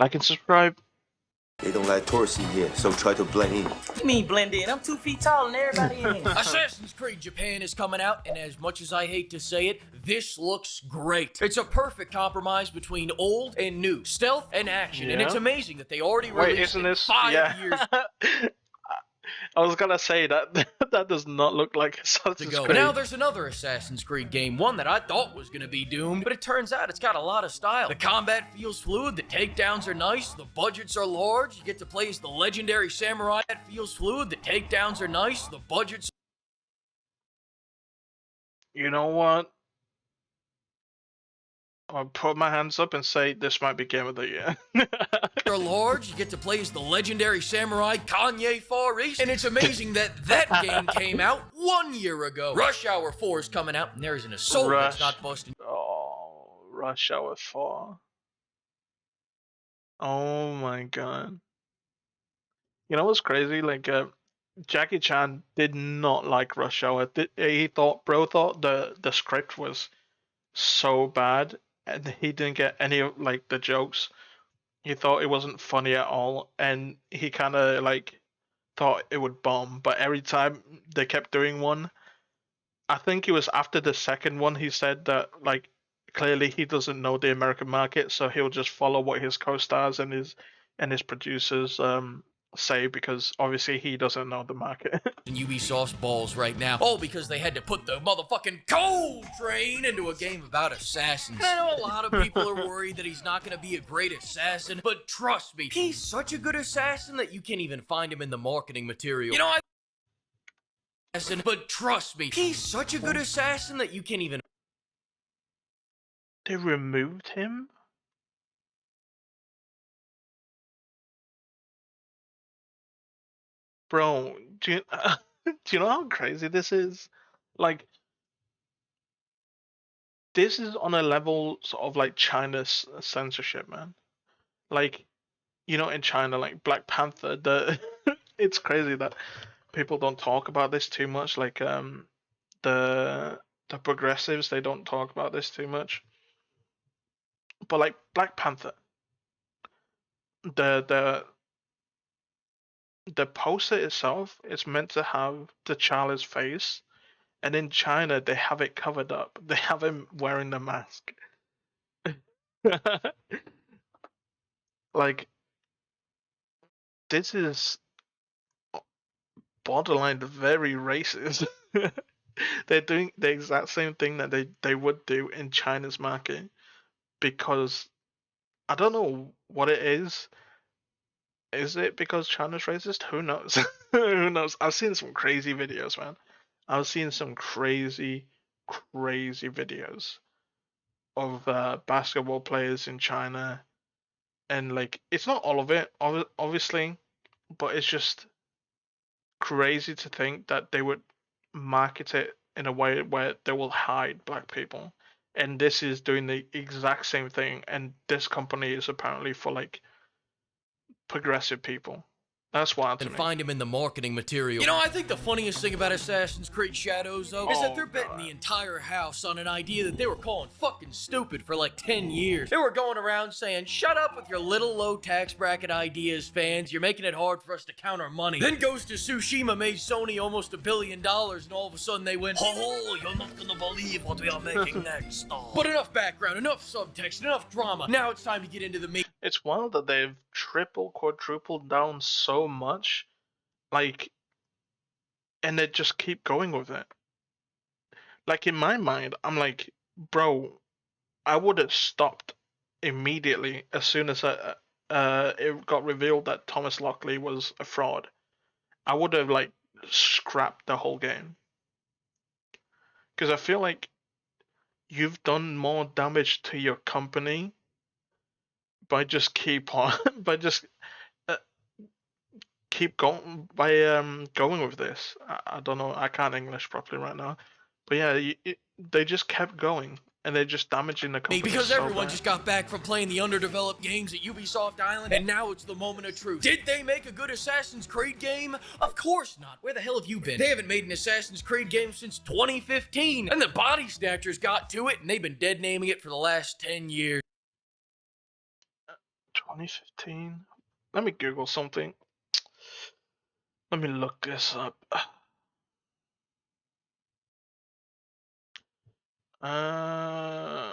Like and subscribe. They don't let tourists in here, so try to blend in. What you mean blend in? I'm 2 feet taller than everybody in here. Assassin's Creed Japan is coming out, and as much as I hate to say it, this looks great. It's a perfect compromise between old and new, stealth and action, and it's amazing that they already released isn't this 5 years I was gonna say that that does not look like Assassin's ago. Creed. But now there's another Assassin's Creed game, one that I thought was gonna be doomed, but it turns out it's got a lot of style. The combat feels fluid, the takedowns are nice, the budgets are large, you get to play as the legendary samurai. That feels fluid, the takedowns are nice, the budgets You know what? I'll put my hands up and say this might be Game of the Year. are large, you get to play as the legendary samurai Kanye Far East, and it's amazing that that game came out 1 year ago. Rush Hour 4 is coming out, and there isn't a soul that's not busting. Oh, Rush Hour 4. Oh my god. You know what's crazy? Like, Jackie Chan did not like Rush Hour. Bro thought the script was so bad, and he didn't get any of like the jokes. He thought it wasn't funny at all, and he kind of like thought it would bomb. But every time they kept doing one, I think it was after the second one, he said that like clearly he doesn't know the American market, so he'll just follow what his co-stars and his producers say, because obviously he doesn't know the market. In Ubisoft's balls right now, all because they had to put the motherfucking Cold Train into a game about assassins. I know a lot of people are worried that he's not going to be a great assassin, but trust me, he's such a good assassin that you can't even find him in the marketing material. You know, but trust me, he's such a good assassin that you can't even. They removed him? Bro, do you, do you know how crazy this is? Like, this is on a level sort of like China's censorship, man. Like, you know, in China, like Black Panther, it's crazy that people don't talk about this too much. Like, the progressives, they don't talk about this too much. But like Black Panther, the poster itself is meant to have T'Challa's face, and in China they have it covered up. They have him wearing the mask. Like, this is borderline very racist. They're doing the exact same thing that they would do in China's market, because I don't know what it is. Is it because China's racist? Who knows? Who knows? I've seen some crazy videos, man. I've seen some crazy, crazy videos of basketball players in China, and like, it's not all of it, obviously, but it's just crazy to think that they would market it in a way where they will hide black people. And this is doing the exact same thing, and this company is apparently for like progressive people. That's wild to And me. find him in the marketing material. You know, I think the funniest thing about Assassin's Creed Shadows, though, is that they're betting the entire house on an idea that they were calling fucking stupid for like 10 years. They were going around saying, shut up with your little low tax bracket ideas, fans. You're making it hard for us to count our money. Then Ghost of Tsushima made Sony almost $1 billion, and all of a sudden they went, oh, you're not gonna believe what we are making next. But enough background, enough subtext, enough drama. Now it's time to get into the meat. It's wild that they've triple, quadrupled down so much, like, and they just keep going with it. Like, in my mind, I'm like, bro, I would have stopped immediately as soon as it got revealed that Thomas Lockley was a fraud. I would have like scrapped the whole game, because I feel like you've done more damage to your company by just keep on by just keep going by going with this. I don't know, I can't English properly right now, but yeah, they just kept going, and they're just damaging the company. Because so everyone bad. just got back from playing the underdeveloped games at Ubisoft Island, and now it's the moment of truth. Did they make a good Assassin's Creed game? Of course not. Where the hell have you been? They haven't made an Assassin's Creed game since 2015, and the Body Snatchers got to it, and they've been dead naming it for the last 10 years. 2015. Let me Google something. Let me look this up. Uh,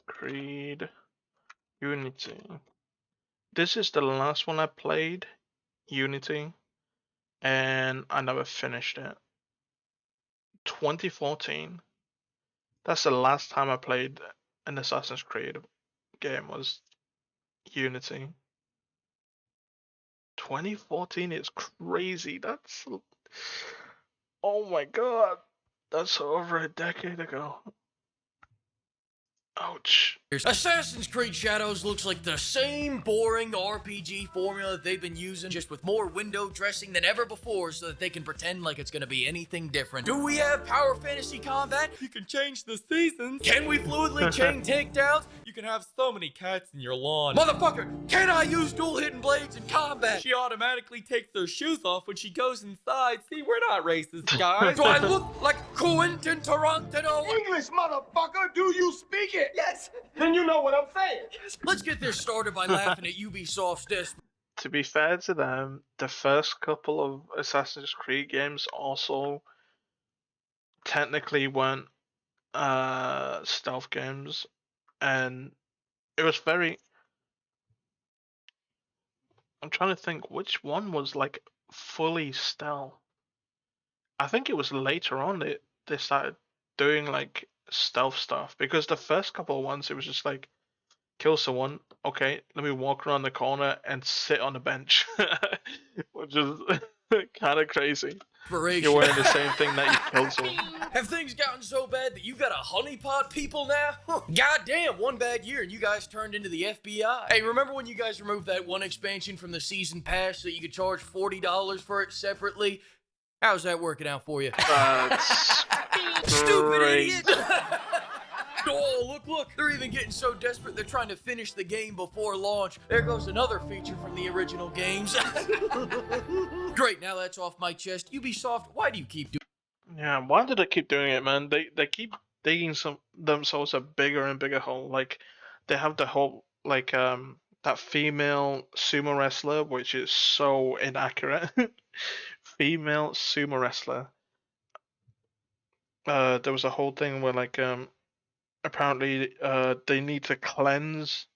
Creed Unity. This is the last one I played, Unity, and I never finished it. 2014. That's the last time I played an Assassin's Creed game, was Unity. 2014 is crazy. That's, oh my god, that's over a decade ago. Ouch. Assassin's Creed Shadows looks like the same boring RPG formula that they've been using, just with more window dressing than ever before so that they can pretend like it's gonna be anything different. Do we have power fantasy combat? You can change the seasons. Can we fluidly chain takedowns? You can have so many cats in your lawn. Motherfucker, can I use dual hidden blades in combat? She automatically takes their shoes off when she goes inside. See, we're not racist, guys. Do I look like Quentin Tarantino? English, motherfucker! Do you speak it? Yes! Then you know what I'm saying. Let's get this started by laughing at Ubisoft's To be fair to them, the first couple of Assassin's Creed games also technically weren't stealth games, and it was very. I'm trying to think which one was like fully stealth. I think it was later on they started doing like stealth stuff, because the first couple of ones it was just like kill someone, okay, let me walk around the corner and sit on the bench, which is kind of crazy. You're wearing the same thing that you killed someone. Have things gotten so bad that you got a honeypot people now? Goddamn, one bad year and you guys turned into the FBI. Hey, remember when you guys removed that one expansion from the season pass so you could charge $40 for it separately? How's that working out for you? That's Stupid great. idiot! Oh, look, they're even getting so desperate they're trying to finish the game before launch. There goes another feature from the original games. Great, now that's off my chest. Ubisoft, why do you keep doing Yeah, why do they keep doing it, man? They keep digging themselves a bigger and bigger hole. Like they have the whole like that female sumo wrestler, which is so inaccurate. Female sumo wrestler. There was a whole thing where like apparently they need to cleanse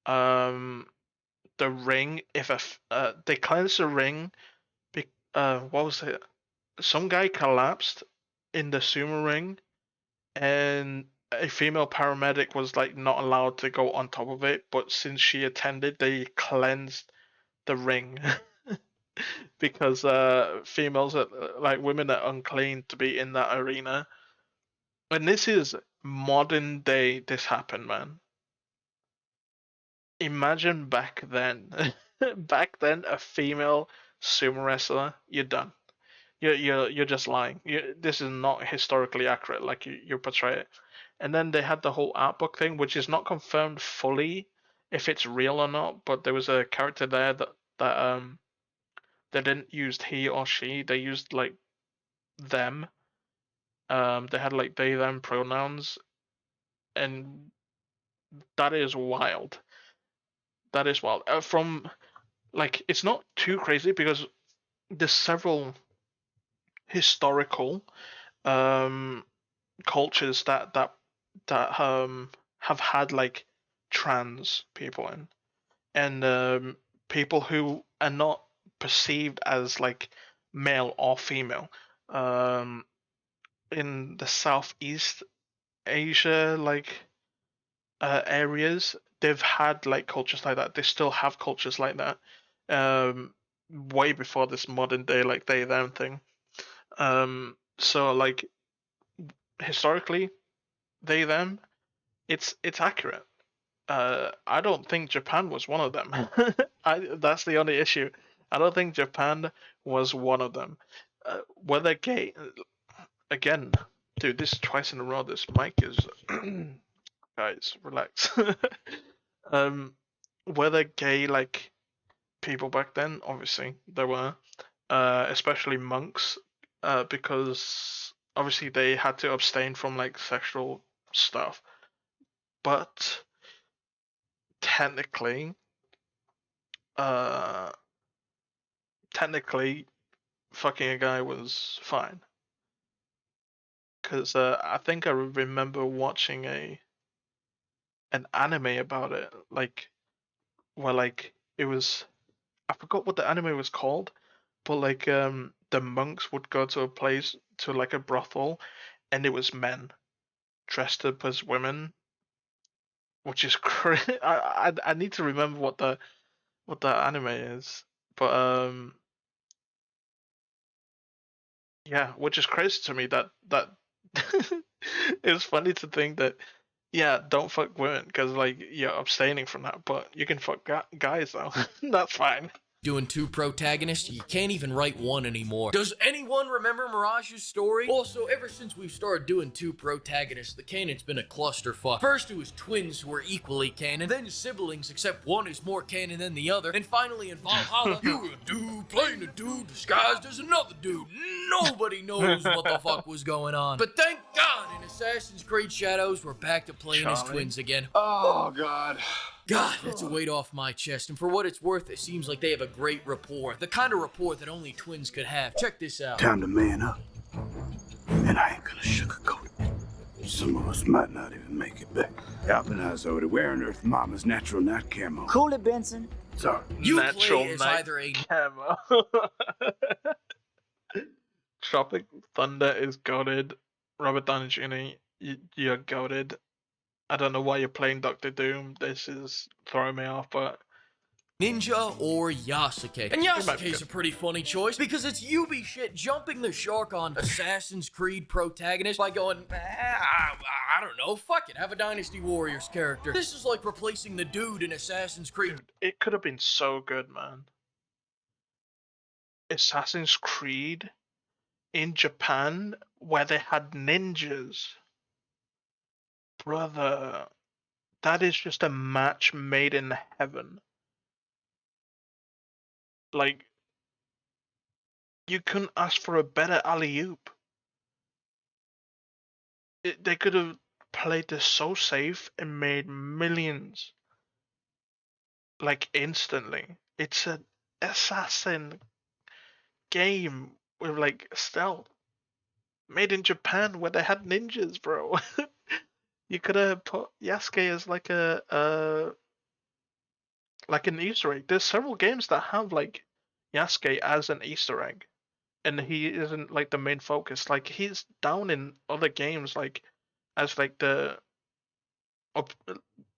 the ring if they cleanse the ring. What was it? Some guy collapsed in the sumo ring, and a female paramedic was like not allowed to go on top of it, but since she attended, they cleansed the ring. Because females are like women are unclean to be in that arena. And this is modern day this happened, man. Imagine back then. Back then a female sumo wrestler, you're done. You're just lying. This is not historically accurate like you portray it. And then they had the whole art book thing, which is not confirmed fully if it's real or not, but there was a character there that they didn't use he or she, they used like them. They had like they them pronouns, and that is wild. That is wild. From like it's not too crazy because there's several historical cultures that have had like trans people in, and people who are not perceived as like male or female. Um, in the Southeast Asia like areas, they've had like cultures like that. They still have cultures like that. Way before this modern day like they them thing. So like historically, they them, it's accurate. I don't think Japan was one of them. That's the only issue. I don't think Japan was one of them. Whether gay, again, dude, this is twice in a row. This mic is, guys, relax. Whether gay like people back then, obviously there were, especially monks, because obviously they had to abstain from like sexual stuff, but technically, uh, technically, fucking a guy was fine. Because I think I remember watching an anime about it, like where like it was, I forgot what the anime was called, but like the monks would go to a place, to like a brothel, and it was men dressed up as women, which is crazy. I need to remember what the anime is, but yeah, which is crazy to me that it's funny to think that, yeah, don't fuck women because like you're abstaining from that, but you can fuck guys though. That's fine. Doing two protagonists, you can't even write one anymore. Does anyone remember Mirage's story? Also, ever since we've started doing two protagonists, the canon's been a clusterfuck. First it was twins who were equally canon, then siblings except one is more canon than the other, and finally in Valhalla, you're a dude playing a dude disguised as another dude. Nobody knows what the fuck was going on. But thank God in Assassin's Creed Shadows, we're back to playing as Charlie. twins again. Oh, God. God, that's a weight off my chest, and for what it's worth, it seems like they have a great rapport. The kind of rapport that only twins could have. Check this out. Time to man up. And I ain't gonna sugarcoat it. Some of us might not even make it back. Alpinize over to where on earth Mama's natural night camo. Cool it, Benson. Sorry. You Natural play as night either a camo. Tropic Thunder is goated. Robert Downey Jr., you're goated. I don't know why you're playing Doctor Doom. This is throwing me off, but ninja or Yasuke. And might be Yasuke's good. a pretty funny choice because it's Yubi shit jumping the shark on Assassin's Creed protagonist by going, I don't know, fuck it, have a Dynasty Warriors character. This is like replacing the dude in Assassin's Creed. Dude, it could have been so good, man. Assassin's Creed in Japan where they had ninjas. Brother, that is just a match made in heaven. Like, you couldn't ask for a better alley-oop. They could have played this so safe and made millions, like, instantly. It's an assassin game with, like, stealth. Made in Japan where they had ninjas, bro. You could have put Yasuke as like like an Easter egg. There's several games that have like Yasuke as an Easter egg, and he isn't like the main focus. Like he's down in other games, like as like the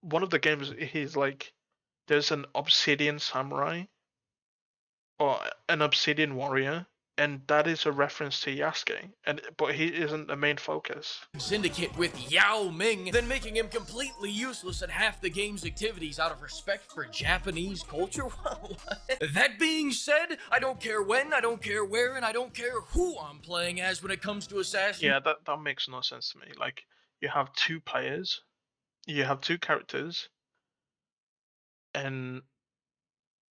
one of the games he's like there's an Obsidian Samurai or an Obsidian Warrior, and that is a reference to Yasuke, but he isn't the main focus. Syndicate with Yao Ming, then making him completely useless at half the game's activities out of respect for Japanese culture? That being said, I don't care when, I don't care where, and I don't care who I'm playing as when it comes to Assassin's. Yeah, that makes no sense to me. Like you have two players, you have two characters, and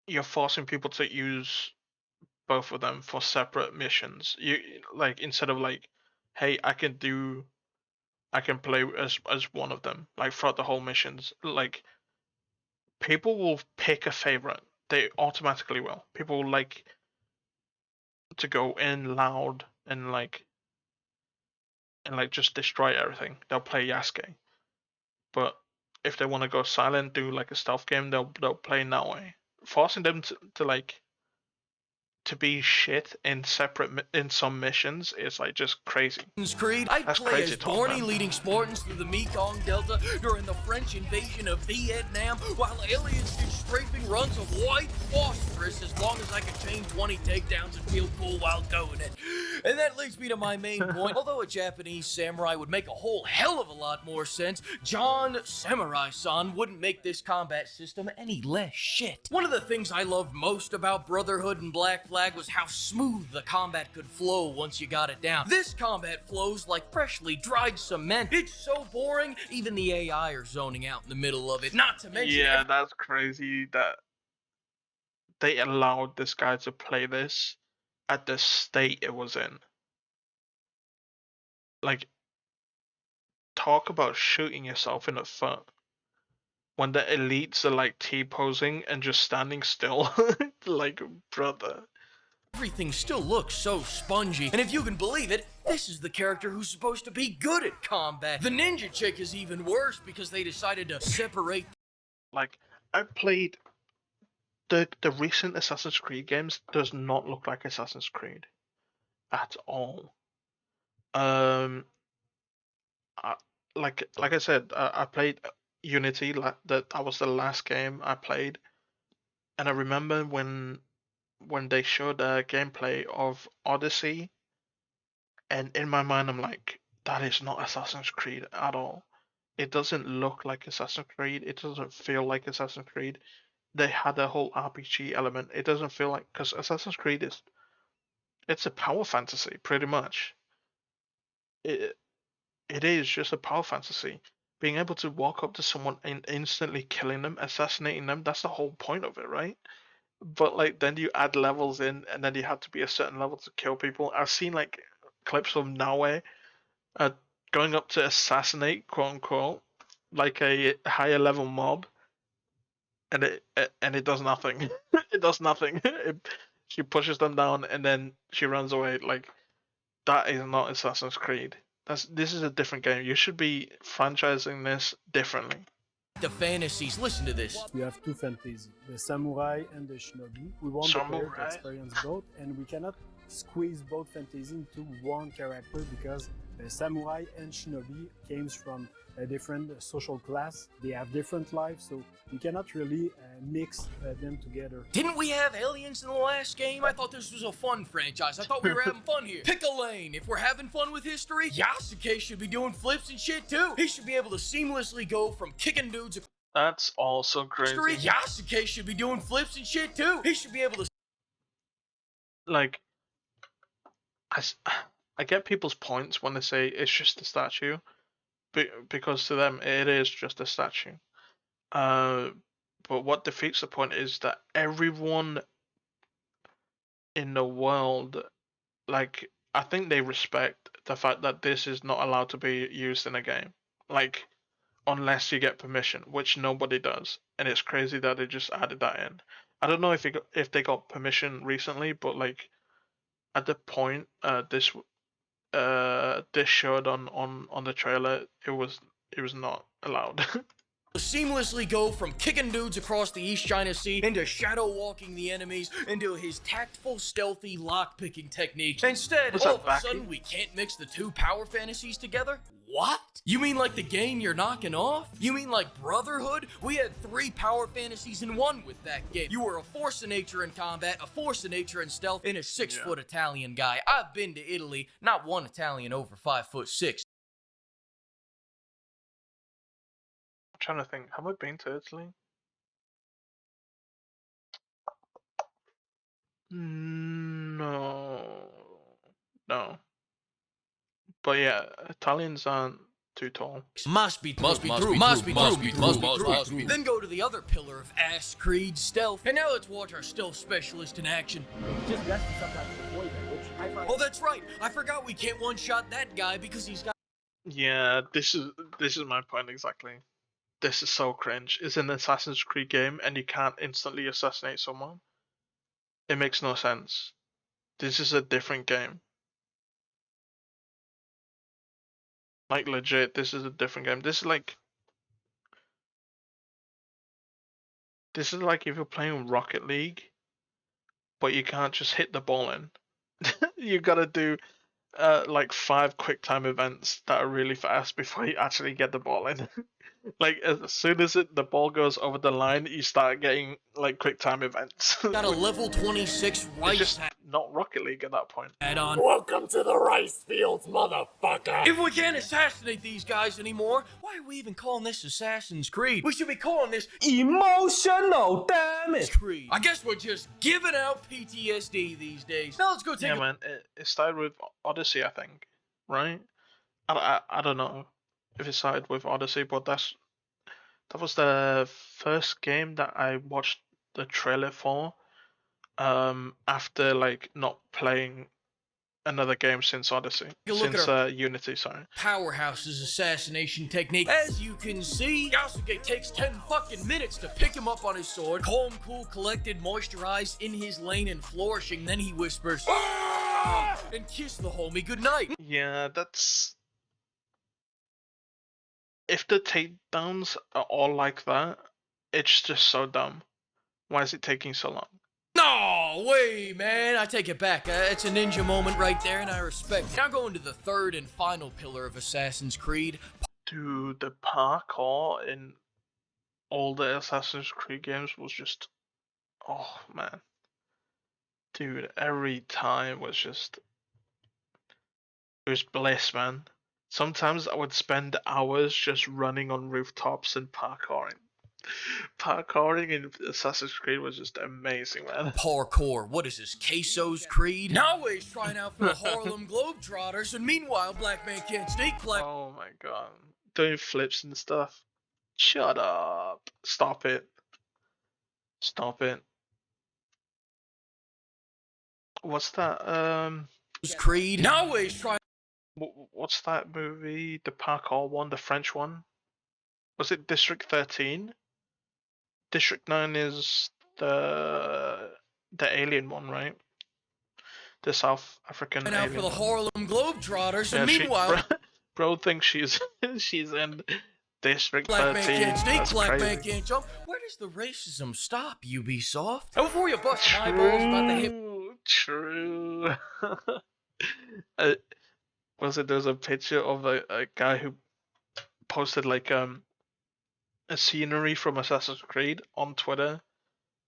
you're forcing people to use both of them for separate missions. You like instead of like, hey, I can play as one of them like throughout the whole missions. Like people will pick a favorite. They automatically will. People will like to go in loud and like just destroy everything. They'll play Yasuke. But if they want to go silent, do like a stealth game, they'll play Naoe. Forcing them to like to be shit in some missions is like just crazy. Creed, I That's play crazy as talk, Barney man. leading Spartans through the Mekong Delta during the French invasion of Vietnam, while aliens do strafing runs of white phosphorus as long as I can chain 20 takedowns and feel cool while doing it. And that leads me to my main point. Although a Japanese samurai would make a whole hell of a lot more sense, John Samurai-san wouldn't make this combat system any less shit. One of the things I loved most about Brotherhood and Black Flag was how smooth the combat could flow once you got it down. This combat flows like freshly dried cement. It's so boring, even the AI are zoning out in the middle of it. Not to mention, Yeah, that's crazy that they allowed this guy to play this at the state it was in. like, talk about shooting yourself in the foot when the elites are like T-posing and just standing still. Like, brother. Everything still looks so spongy, and if you can believe it, this is the character who's supposed to be good at combat. The ninja chick is even worse because they decided to separate. Like, I played the recent Assassin's Creed games. Does not look like Assassin's Creed at all. Um, I, like I said, I played Unity. That was the last game I played, and I remember when they showed gameplay of Odyssey, and in my mind I'm like, that is not Assassin's Creed at all. It doesn't look like Assassin's Creed. It doesn't feel like Assassin's Creed. They had a whole RPG element. It doesn't feel like, because Assassin's Creed it's a power fantasy pretty much. It it is just a power fantasy. Being able to walk up to someone and instantly killing them, assassinating them, that's the whole point of it, right? But like then you add levels in, and then you have to be a certain level to kill people. I've seen like clips of Nawe uh, going up to assassinate, quote unquote, like a higher level mob, and it does nothing. It does nothing. She pushes them down and then she runs away. Like, that is not Assassin's Creed. This is a different game. You should be franchising this differently. The fantasies. Listen to this. We have two fantasies, the samurai and the shinobi. We want the player to experience both, and we cannot squeeze both fantasies into one character because the samurai and shinobi came from a different social class. They have different lives, so we cannot really mix them together. Didn't we have aliens in the last game? I thought this was a fun franchise. I thought we were having fun here. Pick a lane. If we're having fun with history, Yasuke should be doing flips and shit too. He should be able to seamlessly go from kicking dudes. That's also crazy. Yasuke should be doing flips and shit too. He should be able to. Like, I get people's points when they say it's just a statue, because to them it is just a statue. But what defeats the point is that everyone in the world, like, I think they respect the fact that this is not allowed to be used in a game, like, unless you get permission, which nobody does, and it's crazy that they just added that in. I don't know if they got permission recently, but like at the point this showed on the trailer, it was not allowed. Seamlessly go from kicking dudes across the East China Sea into shadow walking the enemies into his tactful, stealthy lock-picking techniques. Instead, all of a sudden, we can't mix the two power fantasies together? What? You mean like the game you're knocking off? You mean like Brotherhood? We had 3 power fantasies in one with that game. You were a force of nature in combat, a force of nature in stealth, and a 6-foot Italian guy. I've been to Italy, not one Italian over 5'6". Trying to think, have I been to Italy? No. But yeah, Italians aren't too tall. Must be true. Then go to the other pillar of ass creed, stealth. And now let's watch our stealth specialist in action. Oh, that's right. I forgot we can't one-shot that guy because he's got. Yeah, this is my point exactly. This is so cringe. It's an Assassin's Creed game and you can't instantly assassinate someone. It makes no sense. This is a different game. Like, legit, this is a different game. This is like if you're playing Rocket League, but you can't just hit the ball in. You gotta do like 5 quick time events that are really fast before you actually get the ball in. Like, as soon as the ball goes over the line, you start getting like quick time events. Got a level 26 It's just not Rocket League at that point. add-on. Welcome to the rice fields, motherfucker! If we can't assassinate these guys anymore, why are we even calling this Assassin's Creed? We should be calling this Emotional damage. Creed. I guess we're just giving out PTSD these days. Now let's go take Yeah, man. It started with Odyssey, I think, right? I don't know if it started with Odyssey, but that was the first game that I watched the trailer for. After like not playing another game since Odyssey. Since Unity, sorry. Powerhouse's assassination technique. As you can see, Yasuke takes 10 fucking minutes to pick him up on his sword. Calm, cool, collected, moisturized, in his lane and flourishing. Then he whispers, "Ah!" and kiss the homie goodnight. Yeah, that's... If the takedowns are all like that, it's just so dumb. Why is it taking so long? No way, man. I take it back. It's a ninja moment right there, and I respect it. Now going to the third and final pillar of Assassin's Creed. Dude, the parkour in all the Assassin's Creed games was just... Oh, man. Dude, every time was just... It was bliss, man. Sometimes I would spend hours just running on rooftops and parkouring. Parkouring in Assassin's Creed was just amazing, man. Parkour. What is this, Queso's Creed? Now he's trying out for the Harlem Globetrotters, and meanwhile, Black Man Can't Sneak Black. Oh my god. Doing flips and stuff. Shut up. Stop it. Stop it. What's that? Creed. Now he's trying. What's that movie? The parkour one, the French one? Was it District 13? District 9 is the alien one, right? The South African now alien for the one. Harlem Globetrotters, and meanwhile, bro thinks she's in District Black 13. Man Can't Sneak, That's Black crazy. Man Can't Jump. Where does the racism stop, Ubisoft? And before you bust my balls about the hip. True. There's a picture of a guy who posted like a scenery from Assassin's Creed on Twitter,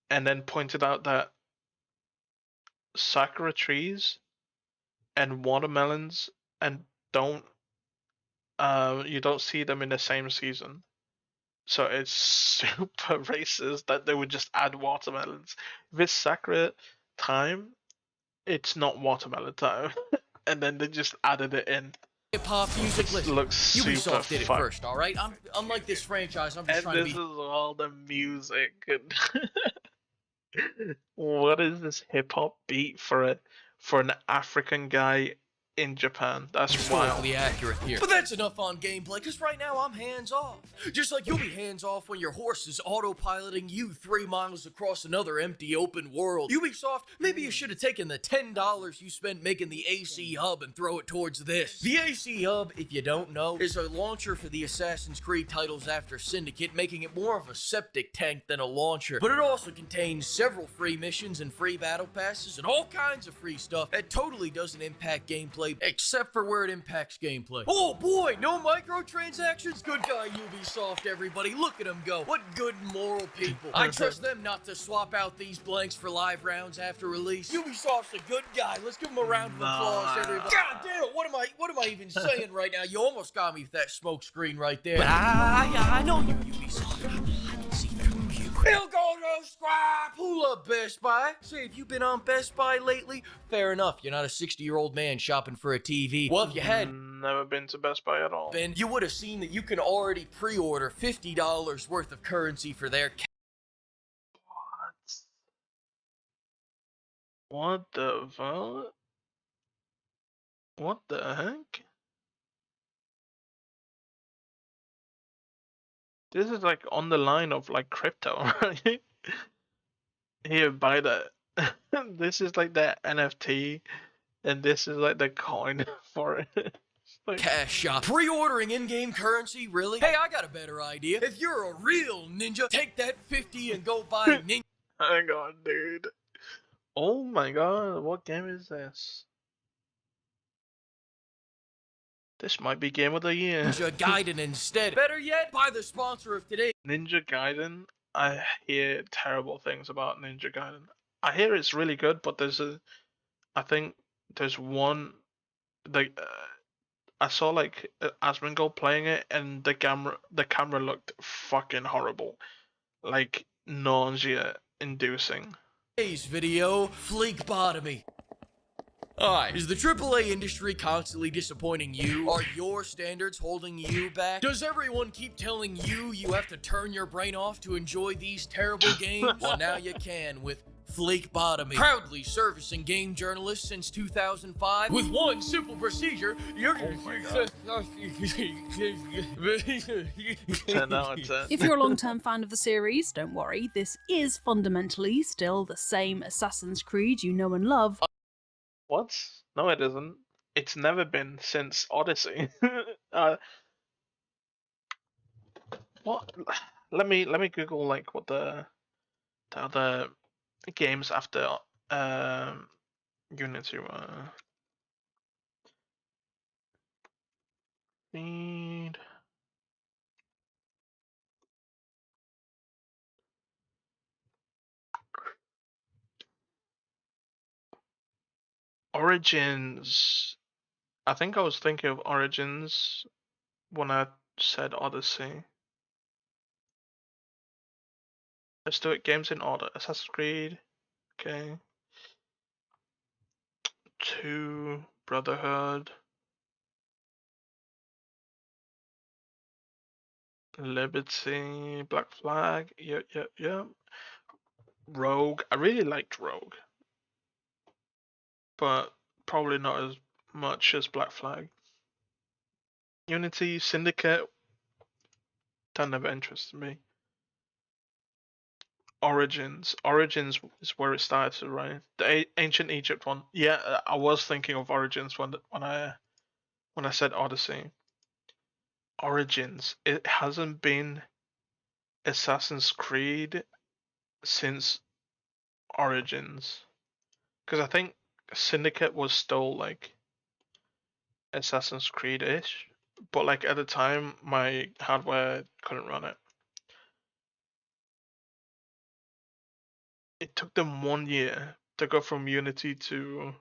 and then pointed out that sakura trees and watermelons and you don't see them in the same season. So it's super racist that they would just add watermelons. If it's sakura time, it's not watermelon time. And then they just added it in. Hip-hop music, listen, Looks super Ubisoft did it fucked. first, alright? Unlike this franchise, I'm just And trying to this be... is all the music. What is this hip-hop beat for an African guy in Japan? That's wild. historically accurate here. But that's enough on gameplay, because right now I'm hands-off. Just like you'll be hands-off when your horse is autopiloting you 3 miles across another empty open world. Ubisoft, maybe you should have taken the $10 you spent making the AC Hub and throw it towards this. The AC Hub, if you don't know, is a launcher for the Assassin's Creed titles after Syndicate, making it more of a septic tank than a launcher. But it also contains several free missions and free battle passes and all kinds of free stuff that totally doesn't impact gameplay, except for where it impacts gameplay. Oh boy, no microtransactions? Good guy Ubisoft, everybody. Look at them go. What good moral people. I trust them not to swap out these blanks for live rounds after release. Ubisoft's a good guy. Let's give him a round of applause, everybody. God damn, what am I even saying right now? You almost got me with that smoke screen right there. But I know you, Ubisoft. I can see through you. He'll go to scrap. Pull up Best Buy. Say, have you been on Best Buy lately? Fair enough. You're not a 60-year-old man shopping for a TV. Well, if you had Never been to Best Buy at all. been, you would have seen that you can already pre-order $50 worth of currency for their What the fuck? What the heck? This is like on the line of like crypto, right? Here, buy that. This is like the NFT, and this is like the coin for it. Like, cash shop. Pre-ordering in-game currency, really? Hey, I got a better idea. If you're a real ninja, take that 50 and go buy Ninja hang on, dude. Oh my god, what game is this? This might be game of the year. Gaiden instead. Better yet, buy the sponsor of today. Ninja Gaiden. I hear terrible things about Ninja Gaiden. I hear it's really good, but I think there's one. I saw like Asmongold playing it, and the camera looked fucking horrible, like nausea-inducing. Today's video, Fleekbotomy. Alright, is the AAA industry constantly disappointing you? Are your standards holding you back? Does everyone keep telling you have to turn your brain off to enjoy these terrible games? Well, now you can with Flakeotomy. Proudly servicing game journalists since 2005. With one simple procedure, you're gonna 10 out of 10. If you're a long-term fan of the series, don't worry, this is fundamentally still the same Assassin's Creed you know and love. What? No, it isn't. It's never been since Odyssey. What? Let me Google like what the other games after Unity were. Need Origins. I think I was thinking of Origins when I said Odyssey. Let's do it. Games in order. Assassin's Creed. Okay. 2. Brotherhood. Liberty. Black Flag. Yep. Rogue. I really liked Rogue. But probably not as much as Black Flag. Unity. Syndicate. That never interested me. Origins. Origins is where it started, right? The ancient Egypt one. Yeah, I was thinking of Origins when I said Odyssey. Origins. It hasn't been Assassin's Creed since Origins, because I think Syndicate was still like Assassin's Creed-ish, but like at the time my hardware couldn't run it. It took them 1 year to go from Unity to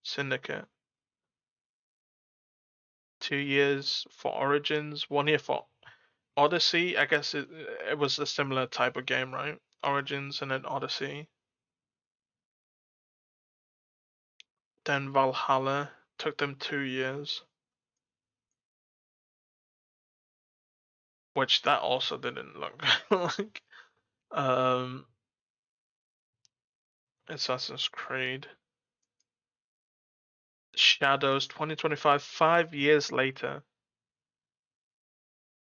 Syndicate. 2 years for Origins, 1 year for Odyssey. I guess it was a similar type of game, right? Origins and then Odyssey. Then Valhalla took them 2 years. Which that also didn't look like. Assassin's Creed. Shadows 2025, 5 years later.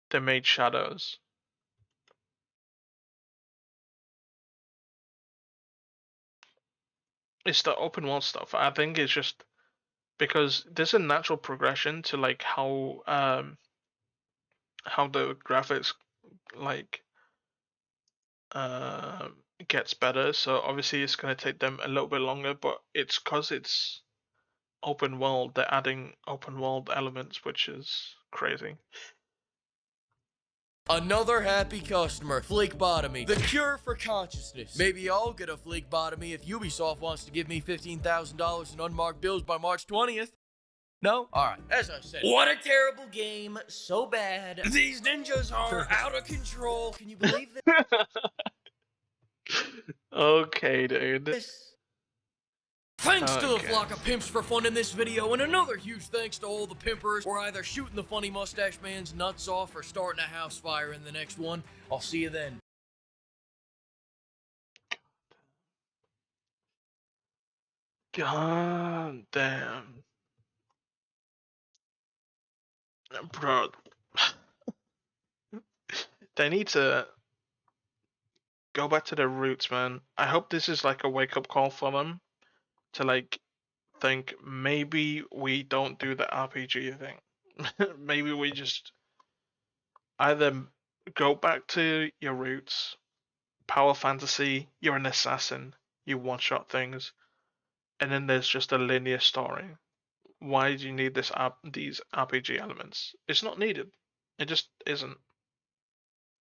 They made Shadows. It's the open world stuff. I think it's just because there's a natural progression to like how the graphics like gets better. So obviously it's gonna take them a little bit longer, but it's cause it's open world. They're adding open world elements, which is crazy. Another happy customer, Flakeotomy, the cure for consciousness. Maybe I'll get a Flakeotomy if Ubisoft wants to give me $15,000 in unmarked bills by March 20th. No? Alright, as I said, what a terrible game, so bad. These ninjas are out of control. Can you believe this? Okay, dude. Thanks to the flock of pimps for funding this video, and another huge thanks to all the pimpers for either shooting the funny mustache man's nuts off or starting a house fire in the next one. I'll see you then. God damn. Bro. They need to go back to their roots, man. I hope this is like a wake-up call for them to like think maybe we don't do the RPG thing. Maybe we just either go back to your roots, power fantasy, you're an assassin, you one-shot things, and then there's just a linear story. Why do you need these RPG elements? It's not needed. It just isn't.